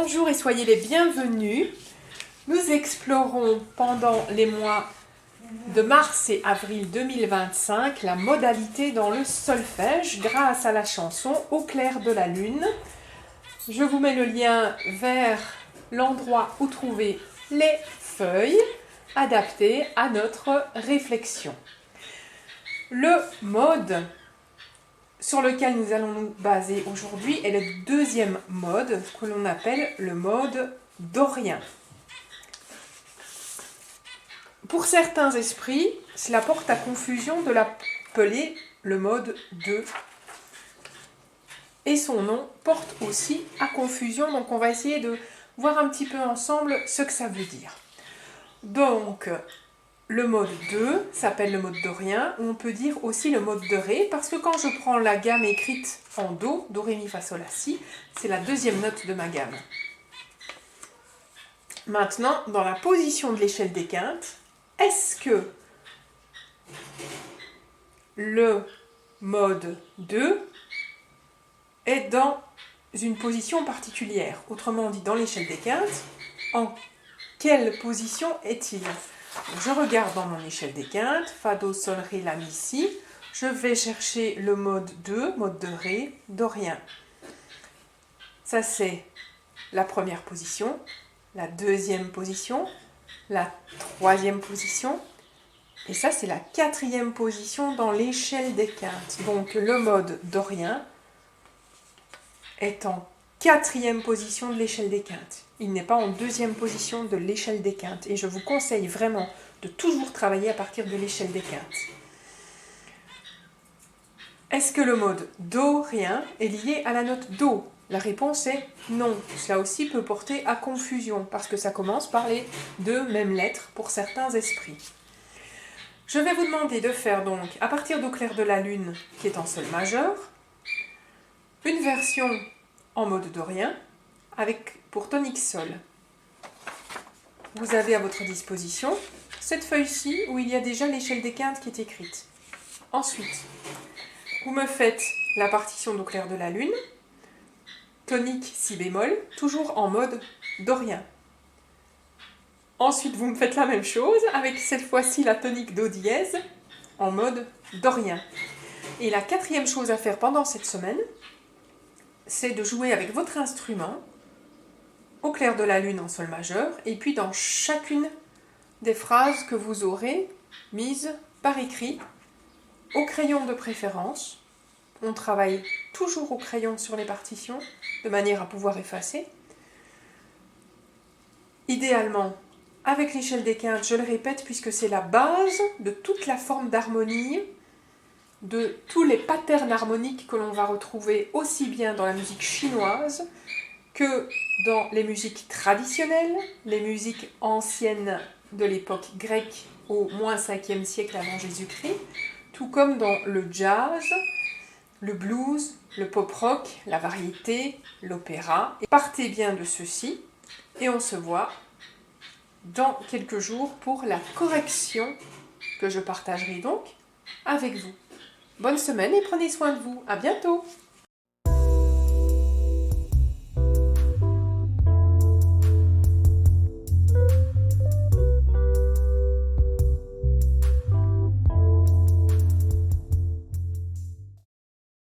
Bonjour et soyez les bienvenus. Nous explorons pendant les mois de mars et avril 2025 la modalité dans le solfège grâce à la chanson Au clair de la lune. Je vous mets le lien vers l'endroit où trouver les feuilles adaptées à notre réflexion. Le mode sur lequel nous allons nous baser aujourd'hui est le deuxième mode que l'on appelle le mode dorien. Pour certains esprits, cela porte à confusion de l'appeler le mode 2. Et son nom porte aussi à confusion, donc on va essayer de voir un petit peu ensemble ce que ça veut dire. Donc, le mode 2 s'appelle le mode dorien, ou on peut dire aussi le mode de ré, parce que quand je prends la gamme écrite en do, do, ré, mi, fa, sol, la, si, c'est la deuxième note de ma gamme. Maintenant, dans la position de l'échelle des quintes, est-ce que le mode 2 est dans une position particulière? Autrement dit, dans l'échelle des quintes, en quelle position est-il? Je regarde dans mon échelle des quintes, fa, do, sol, ré, la, mi, si. Je vais chercher le mode 2, mode de ré, dorien. Ça, c'est la première position, la deuxième position, la troisième position. Et ça, c'est la quatrième position dans l'échelle des quintes. Donc, le mode dorien est en quatrième position de l'échelle des quintes. Il n'est pas en deuxième position de l'échelle des quintes. Et je vous conseille vraiment de toujours travailler à partir de l'échelle des quintes. Est-ce que le mode dorien est lié à la note do? La réponse est non. Cela aussi peut porter à confusion parce que ça commence par les deux mêmes lettres pour certains esprits. Je vais vous demander de faire donc, à partir d'Au clair de la lune, qui est en sol majeur, une version en mode dorien, avec pour tonique sol. Vous avez à votre disposition cette feuille-ci où il y a déjà l'échelle des quintes qui est écrite. Ensuite, vous me faites la partition d'Au clair de la lune, tonique si bémol, toujours en mode dorien. Ensuite, vous me faites la même chose avec cette fois-ci la tonique do dièse en mode dorien. Et la quatrième chose à faire pendant cette semaine, c'est de jouer avec votre instrument au clair de la lune en sol majeur et puis dans chacune des phrases que vous aurez mises par écrit au crayon de préférence. On travaille toujours au crayon sur les partitions de manière à pouvoir effacer. Idéalement, avec l'échelle des quintes, je le répète, puisque c'est la base de toute la forme d'harmonie, de tous les patterns harmoniques que l'on va retrouver aussi bien dans la musique chinoise que dans les musiques traditionnelles, les musiques anciennes de l'époque grecque au moins 5e siècle avant Jésus-Christ, tout comme dans le jazz, le blues, le pop-rock, la variété, l'opéra. Partez bien de ceci et on se voit dans quelques jours pour la correction que je partagerai donc avec vous. Bonne semaine et prenez soin de vous. À bientôt!